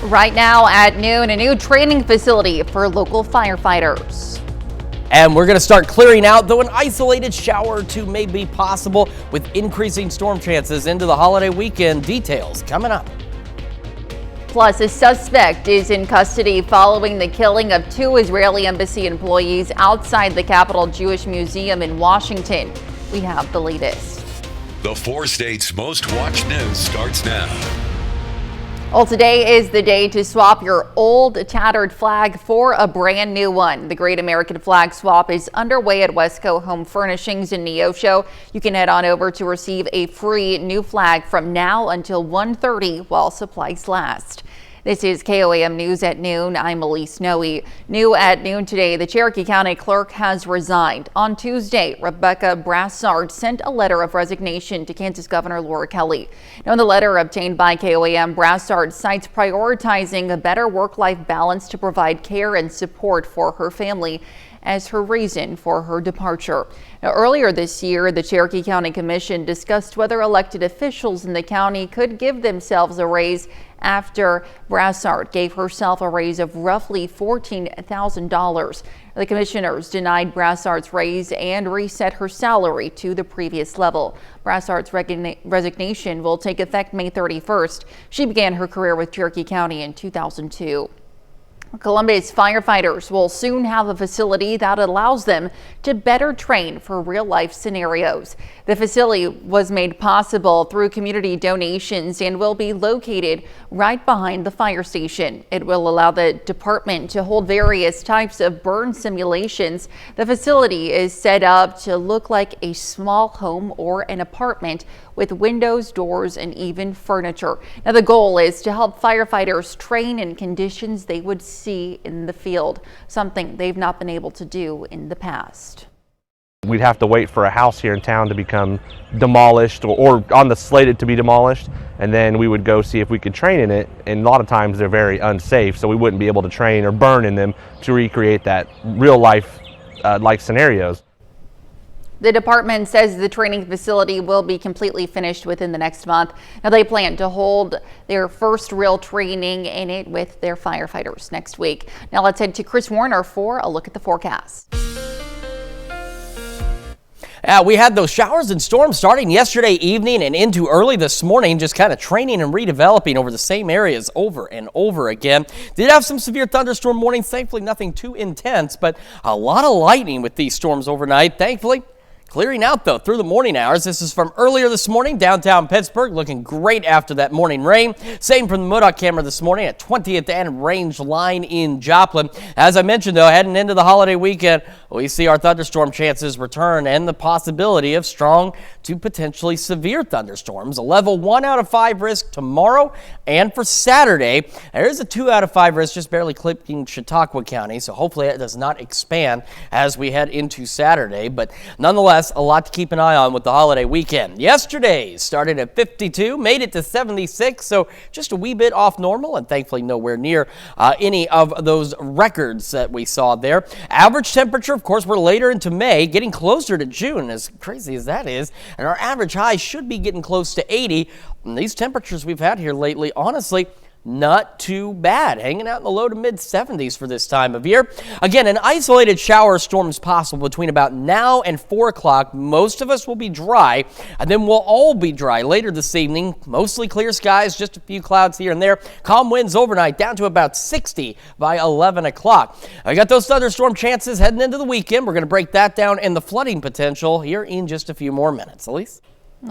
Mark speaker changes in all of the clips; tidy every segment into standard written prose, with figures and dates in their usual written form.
Speaker 1: Right now at noon, a new training facility for local firefighters.
Speaker 2: And we're going to start clearing out, though an isolated shower or two may be possible with increasing storm chances into the holiday weekend. Details coming up.
Speaker 1: Plus, a suspect is in custody following the killing of 2 Israeli embassy employees outside the Capitol Jewish Museum in Washington. We have the latest.
Speaker 3: The 4 states' most watched news starts now.
Speaker 1: Well, today is the day to swap your old tattered flag for a brand new one. The Great American Flag Swap is underway at Wesco Home Furnishings in Neosho. You can head on over to receive a free new flag from now until 1:30 while supplies last. This is KOAM News at noon. I'm Elise Noe. New at noon today, the Cherokee County Clerk has resigned. On Tuesday, Rebecca Brassard sent a letter of resignation to Kansas Governor Laura Kelly. Now, in the letter obtained by KOAM, Brassard cites prioritizing a better work-life balance to provide care and support for her family as her reason for her departure. Now, earlier this year, the Cherokee County Commission discussed whether elected officials in the county could give themselves a raise after Brassard gave herself a raise of roughly $14,000. The commissioners denied Brassard's raise and reset her salary to the previous level. Brassard's resignation will take effect May 31st. She began her career with Cherokee County in 2002. Columbus firefighters will soon have a facility that allows them to better train for real-life scenarios. The facility was made possible through community donations and will be located right behind the fire station. It will allow the department to hold various types of burn simulations. The facility is set up to look like a small home or an apartment with windows, doors, and even furniture. Now, the goal is to help firefighters train in conditions they would see in the field, something they've not been able to do in the past.
Speaker 4: We'd have to wait for a house here in town to become demolished or on the slated to be demolished, and then we would go see if we could train in it. And a lot of times they're very unsafe, so we wouldn't be able to train or burn in them to recreate that real life like scenarios.
Speaker 1: The department says the training facility will be completely finished within the next month. Now, they plan to hold their first real training in it with their firefighters next week. Now, let's head to Chris Warner for a look at the forecast.
Speaker 2: We had those showers and storms starting yesterday evening and into early this morning, just kind of training and redeveloping over the same areas over and over again. Did have some severe thunderstorm warnings, thankfully nothing too intense, but a lot of lightning with these storms overnight, thankfully. Clearing out, though, through the morning hours. This is from earlier this morning. Downtown Pittsburgh looking great after that morning rain. Same from the Modoc camera this morning at 20th and Range Line in Joplin. As I mentioned, though, heading into the holiday weekend, we see our thunderstorm chances return and the possibility of strong to potentially severe thunderstorms. A level 1 out of 5 risk tomorrow and for Saturday. There is a 2 out of 5 risk just barely clipping Chautauqua County, so hopefully it does not expand as we head into Saturday. But nonetheless, a lot to keep an eye on with the holiday weekend. Yesterday started at 52, made it to 76, so just a wee bit off normal and thankfully nowhere near any of those records that we saw there. Average temperature, of course, we're later into May, getting closer to June, as crazy as that is, and our average high should be getting close to 80. And these temperatures we've had here lately, honestly, not too bad, hanging out in the low to mid 70s for this time of year. Again, an isolated shower storm is possible between about now and 4 o'clock. Most of us will be dry, and then we'll all be dry later this evening. Mostly clear skies, just a few clouds here and there. Calm winds overnight down to about 60 by 11 o'clock. I got those thunderstorm chances heading into the weekend. We're going to break that down and the flooding potential here in just a few more minutes. Elise?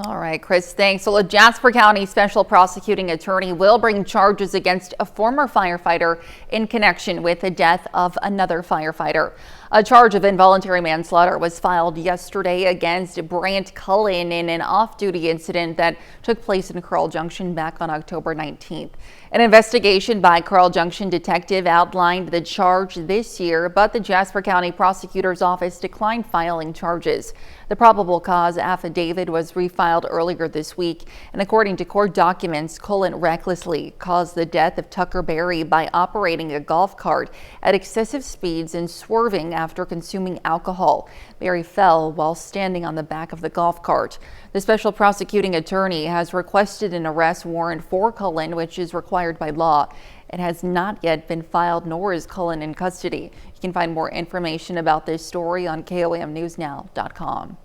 Speaker 1: All right, Chris, thanks. So a Jasper County special prosecuting attorney will bring charges against a former firefighter in connection with the death of another firefighter. A charge of involuntary manslaughter was filed yesterday against Brant Cullen in an off-duty incident that took place in Carl Junction back on October 19th. An investigation by Carl Junction detective outlined the charge this year, but the Jasper County Prosecutor's Office declined filing charges. The probable cause affidavit was refiled filed earlier this week. And according to court documents, Cullen recklessly caused the death of Tucker Berry by operating a golf cart at excessive speeds and swerving after consuming alcohol. Berry fell while standing on the back of the golf cart. The special prosecuting attorney has requested an arrest warrant for Cullen, which is required by law. It has not yet been filed, nor is Cullen in custody. You can find more information about this story on KOAMNewsNow.com.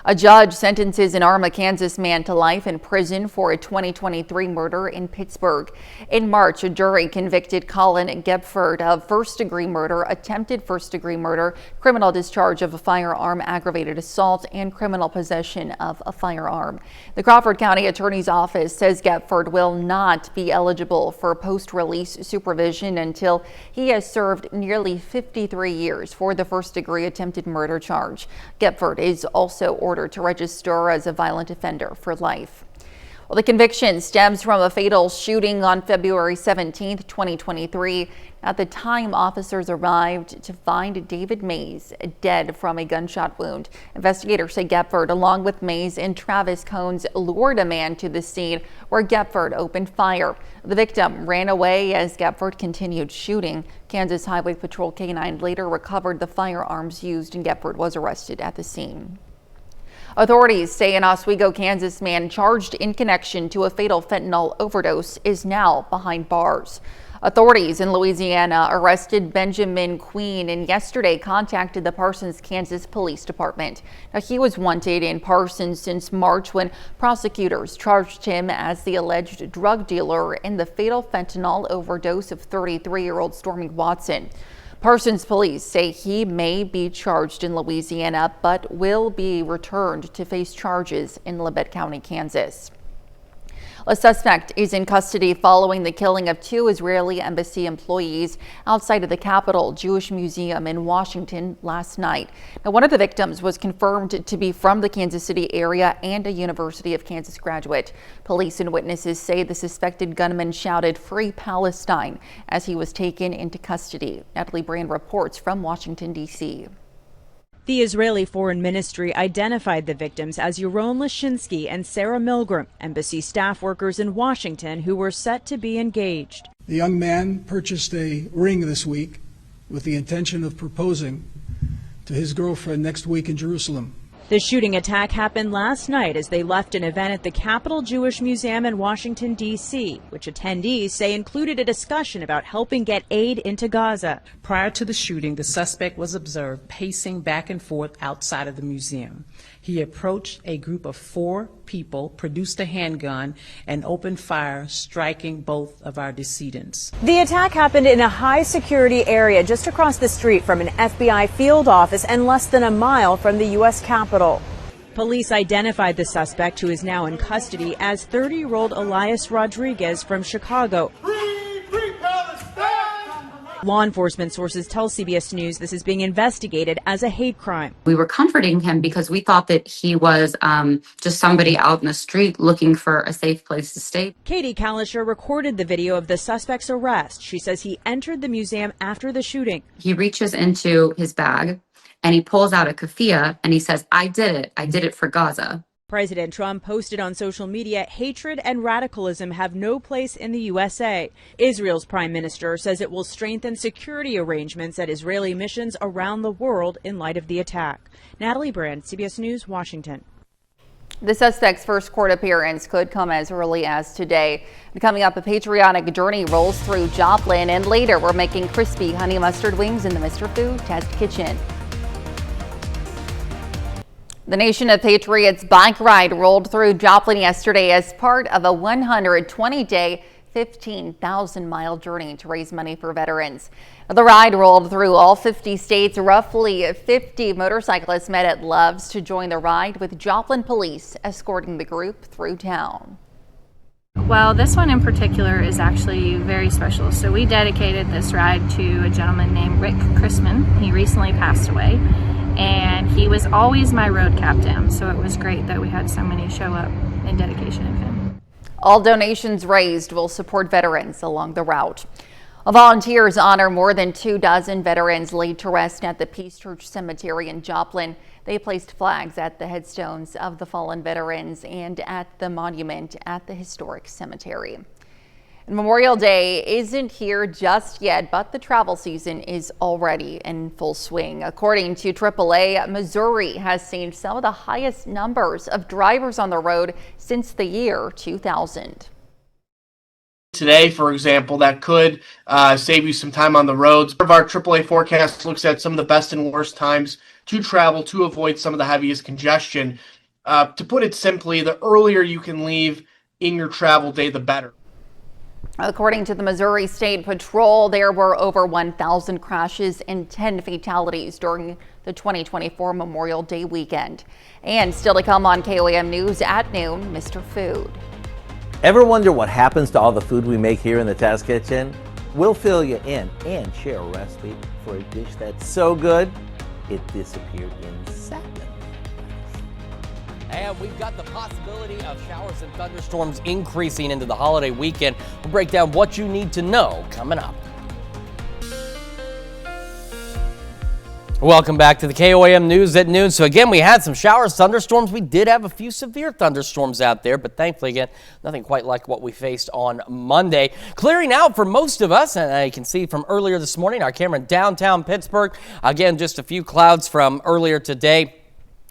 Speaker 1: A judge sentences an Arma, Kansas man to life in prison for a 2023 murder in Pittsburgh. In March, a jury convicted Colin Gepford of first-degree murder, attempted first-degree murder, criminal discharge of a firearm, aggravated assault, and criminal possession of a firearm. The Crawford County Attorney's Office says Gepford will not be eligible for post-release supervision until he has served nearly 53 years for the first-degree attempted murder charge. Gepford is also ordered to register as a violent offender for life. Well, the conviction stems from a fatal shooting on February 17, 2023. At the time, officers arrived to find David Mays dead from a gunshot wound. Investigators say Gepford, along with Mays and Travis Cones, lured a man to the scene where Gepford opened fire. The victim ran away as Gepford continued shooting. Kansas Highway Patrol K-9 later recovered the firearms used, and Gepford was arrested at the scene. Authorities say an Oswego, Kansas man charged in connection to a fatal fentanyl overdose is now behind bars. Authorities in Louisiana arrested Benjamin Queen and yesterday contacted the Parsons, Kansas Police Department. Now, he was wanted in Parsons since March when prosecutors charged him as the alleged drug dealer in the fatal fentanyl overdose of 33-year-old Stormy Watson. Parsons police say he may be charged in Louisiana, but will be returned to face charges in Labette County, Kansas. A suspect is in custody following the killing of two Israeli embassy employees outside of the Capitol Jewish Museum in Washington last night. Now, one of the victims was confirmed to be from the Kansas City area and a University of Kansas graduate. Police and witnesses say the suspected gunman shouted "Free Palestine" as he was taken into custody. Natalie Brand reports from Washington, D.C.
Speaker 5: The Israeli Foreign Ministry identified the victims as Yaron Lashinsky and Sarah Milgram, embassy staff workers in Washington who were set to be engaged.
Speaker 6: The young man purchased a ring this week with the intention of proposing to his girlfriend next week in Jerusalem.
Speaker 5: The shooting attack happened last night as they left an event at the Capitol Jewish Museum in Washington, D.C., which attendees say included a discussion about helping get aid into Gaza.
Speaker 7: Prior to the shooting, the suspect was observed pacing back and forth outside of the museum. He approached a group of 4 people, produced a handgun, and opened fire, striking both of our decedents.
Speaker 5: The attack happened in a high-security area just across the street from an FBI field office and less than a mile from the U.S. Capitol. Police identified the suspect, who is now in custody, as 30-year-old Elias Rodriguez from Chicago. Law enforcement sources tell CBS News this is being investigated as a hate crime.
Speaker 8: We were comforting him because we thought that he was just somebody out in the street looking for a safe place to stay.
Speaker 5: Katie Kalischer recorded the video of the suspect's arrest. She says he entered the museum after the shooting.
Speaker 8: He reaches into his bag and he pulls out a keffiyeh and he says, I did it for Gaza.
Speaker 5: President Trump posted on social media, hatred and radicalism have no place in the USA. Israel's prime minister says it will strengthen security arrangements at Israeli missions around the world in light of the attack. Natalie Brand, CBS News, Washington.
Speaker 1: The suspect's first court appearance could come as early as today. And coming up, a patriotic journey rolls through Joplin, and later we're making crispy honey mustard wings in the Mr. Food Test Kitchen. The Nation of Patriots bike ride rolled through Joplin yesterday as part of a 120-day, 15,000-mile journey to raise money for veterans. The ride rolled through all 50 states. Roughly 50 motorcyclists met at Love's to join the ride, with Joplin police escorting the group through town.
Speaker 9: Well, this one in particular is actually very special. So we dedicated this ride to a gentleman named Rick Chrisman. He recently passed away, and he was always my road captain. So it was great that we had so many show up in dedication of him.
Speaker 1: All donations raised will support veterans along the route. Volunteers honor more than 24 veterans laid to rest at the Peace Church Cemetery in Joplin. They placed flags at the headstones of the fallen veterans and at the monument at the historic cemetery. Memorial Day isn't here just yet, but the travel season is already in full swing. According to AAA, Missouri has seen some of the highest numbers of drivers on the road since the year 2000.
Speaker 10: Today, for example, that could save you some time on the roads. Part of our AAA forecast looks at some of the best and worst times to travel to avoid some of the heaviest congestion. To put it simply, the earlier you can leave in your travel day, the better.
Speaker 1: According to the Missouri State Patrol, there were over 1,000 crashes and 10 fatalities during the 2024 Memorial Day weekend. And still to come on KOAM News at noon, Mr. Food.
Speaker 11: Ever wonder what happens to all the food we make here in the Test Kitchen? We'll fill you in and share a recipe for a dish that's so good, it disappeared in seconds.
Speaker 2: And we've got the possibility of showers and thunderstorms increasing into the holiday weekend. We'll break down what you need to know coming up. Welcome back to the KOAM News at noon. So again, we had some showers, thunderstorms. We did have a few severe thunderstorms out there, but thankfully, again, nothing quite like what we faced on Monday. Clearing out for most of us, and I can see from earlier this morning, our camera in downtown Pittsburgh. Again, just a few clouds from earlier today,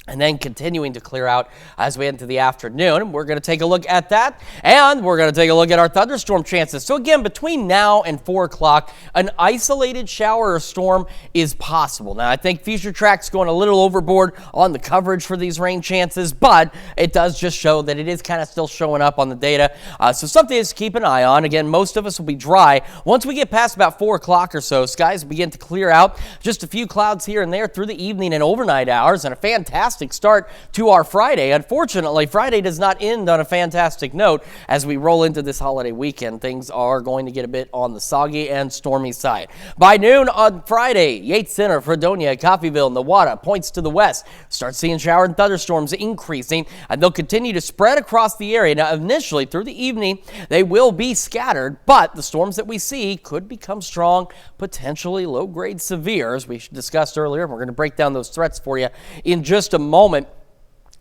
Speaker 2: and then continuing to clear out as we head into the afternoon. We're going to take a look at that, and we're going to take a look at our thunderstorm chances. So again, between now and 4 o'clock, an isolated shower or storm is possible. Now, I think Future Track's going a little overboard on the coverage for these rain chances, but it does just show that it is kind of still showing up on the data. So something to keep an eye on. Again, most of us will be dry. Once we get past about 4 o'clock or so, skies begin to clear out. Just a few clouds here and there through the evening and overnight hours, and a fantastic start to our Friday. Unfortunately, Friday does not end on a fantastic note. As we roll into this holiday weekend, things are going to get a bit on the soggy and stormy side. By noon on Friday, Yates Center, Fredonia, Coffeyville, Newata points to the west. Start seeing shower and thunderstorms increasing, and they'll continue to spread across the area. Now, initially, through the evening, they will be scattered, but the storms that we see could become strong, potentially low-grade severe, as we discussed earlier. We're going to break down those threats for you in just a moment.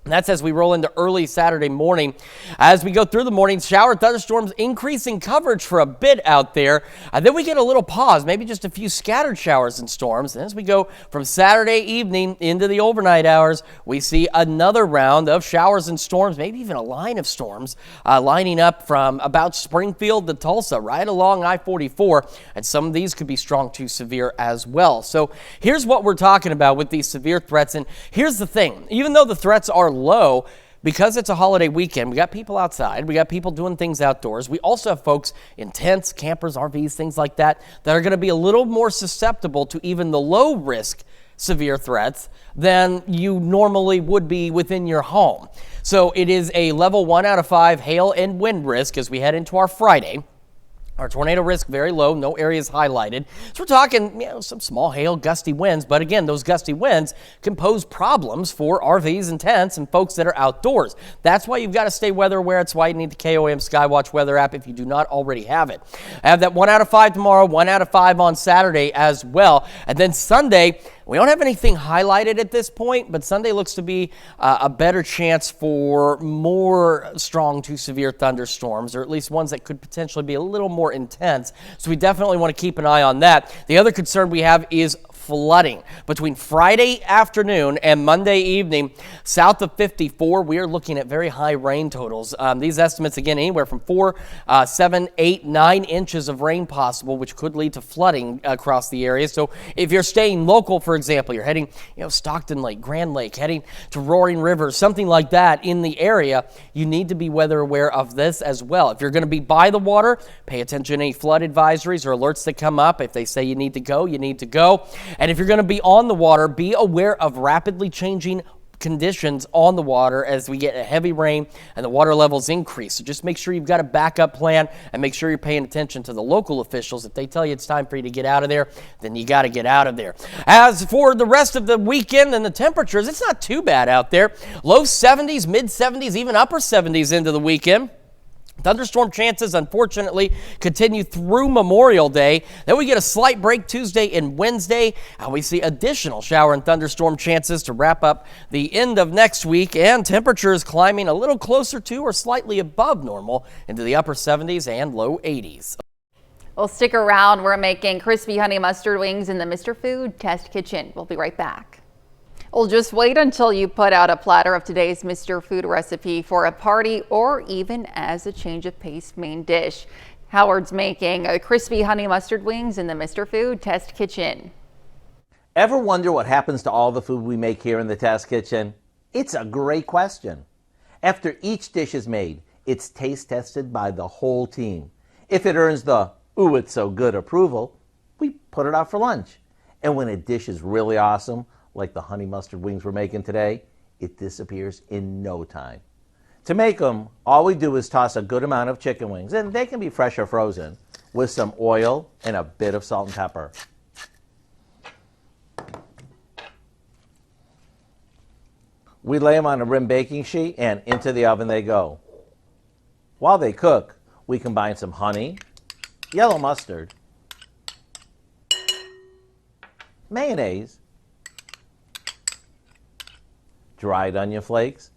Speaker 2: And that's as we roll into early Saturday morning. As we go through the morning, shower thunderstorms increasing coverage for a bit out there. Then we get a little pause, maybe just a few scattered showers and storms. And as we go from Saturday evening into the overnight hours, we see another round of showers and storms, maybe even a line of storms lining up from about Springfield to Tulsa, right along I-44. And some of these could be strong to severe as well. So here's what we're talking about with these severe threats. And here's the thing, even though the threats are low, because it's a holiday weekend, we got people outside, we got people doing things outdoors. We also have folks in tents, campers, RVs, things like that, that are going to be a little more susceptible to even the low risk severe threats than you normally would be within your home. So it is a level 1 out of 5 hail and wind risk as we head into our Friday. Our tornado risk very low, no areas highlighted. So we're talking, some small hail, gusty winds. But again, those gusty winds can pose problems for RVs and tents and folks that are outdoors. That's why you've got to stay weather aware. It's why you need the KOAM Skywatch weather app if you do not already have it. I have that 1 out of 5 tomorrow, 1 out of 5 on Saturday as well. And then Sunday, we don't have anything highlighted at this point, but Sunday looks to be a better chance for more strong to severe thunderstorms, or at least ones that could potentially be a little more intense. So we definitely want to keep an eye on that. The other concern we have is flooding. Between Friday afternoon and Monday evening, south of 54, we are looking at very high rain totals. These estimates, again, anywhere from 4, 7, 8, 9 inches of rain possible, which could lead to flooding across the area. So if you're staying local, for example, you're heading, Stockton Lake, Grand Lake, heading to Roaring River, something like that in the area, you need to be weather aware of this as well. If you're going to be by the water, pay attention to any flood advisories or alerts that come up. If they say you need to go, you need to go. And if you're going to be on the water, be aware of rapidly changing conditions on the water as we get a heavy rain and the water levels increase. So just make sure you've got a backup plan and make sure you're paying attention to the local officials. If they tell you it's time for you to get out of there, then you got to get out of there. As for the rest of the weekend and the temperatures, it's not too bad out there. Low 70s, mid 70s, even upper 70s into the weekend. Thunderstorm chances, unfortunately, continue through Memorial Day. Then we get a slight break Tuesday and Wednesday, and we see additional shower and thunderstorm chances to wrap up the end of next week, and temperatures climbing a little closer to or slightly above normal into the upper 70s and low 80s.
Speaker 1: Well, stick around. We're making crispy honey mustard wings in the Mr. Food Test Kitchen. We'll be right back. Well, just wait until you put out a platter of today's Mr. Food recipe for a party or even as a change of pace main dish. Howard's making crispy honey mustard wings in the Mr. Food Test Kitchen.
Speaker 11: Ever wonder what happens to all the food we make here in the Test Kitchen? It's a great question. After each dish is made, it's taste tested by the whole team. If it earns the "ooh, it's so good" approval, we put it out for lunch. And when a dish is really awesome, like the honey mustard wings we're making today, it disappears in no time. To make them, all we do is toss a good amount of chicken wings, and they can be fresh or frozen, with some oil and a bit of salt and pepper. We lay them on a rim baking sheet and into the oven they go. While they cook, we combine some honey, yellow mustard, mayonnaise, dried onion flakes,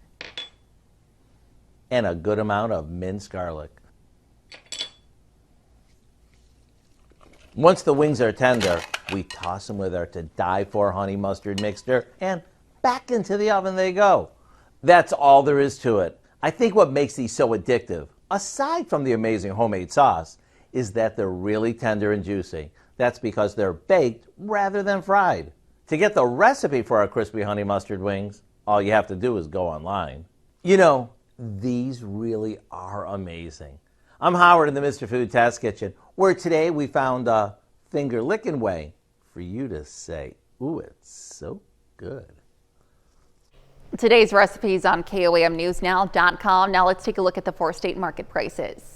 Speaker 11: and a good amount of minced garlic. Once the wings are tender, we toss them with our to-die-for honey mustard mixture, and back into the oven they go. That's all there is to it. I think what makes these so addictive, aside from the amazing homemade sauce, is that they're really tender and juicy. That's because they're baked rather than fried. To get the recipe for our crispy honey mustard wings, all you have to do is go online. You know, these really are amazing. I'm Howard in the Mr. Food Test Kitchen, where today we found a finger-licking way for you to say, "Ooh, it's so good."
Speaker 1: Today's recipe is on KOAMNewsNow.com. Now let's take a look at the 4-state market prices.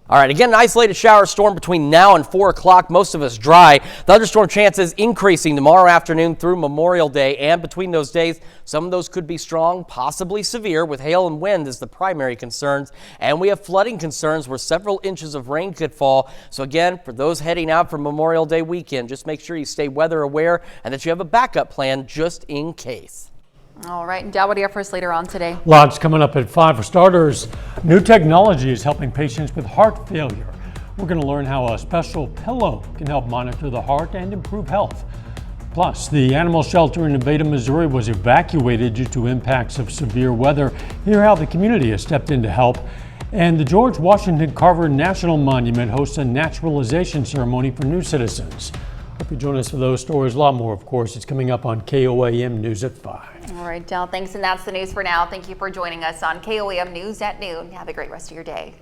Speaker 2: All right, again, an isolated shower storm between now and 4 o'clock. Most of us dry. Thunderstorm chances increasing tomorrow afternoon through Memorial Day. And between those days, some of those could be strong, possibly severe, with hail and wind as the primary concerns. And we have flooding concerns where several inches of rain could fall. So again, for those heading out for Memorial Day weekend, just make sure you stay weather aware and that you have a backup plan just in case.
Speaker 1: All right, and Dad, what do you have for us later on today?
Speaker 12: Lots coming up at 5. For starters, new technology is helping patients with heart failure. We're going to learn how a special pillow can help monitor the heart and improve health. Plus, the animal shelter in Nevada, Missouri was evacuated due to impacts of severe weather. Hear how the community has stepped in to help. And the George Washington Carver National Monument hosts a naturalization ceremony for new citizens. Hope you join us for those stories. A lot more, of course. It's coming up on KOAM News at 5.
Speaker 1: All right, Del, thanks. And that's the news for now. Thank you for joining us on KOAM News at noon. Have a great rest of your day.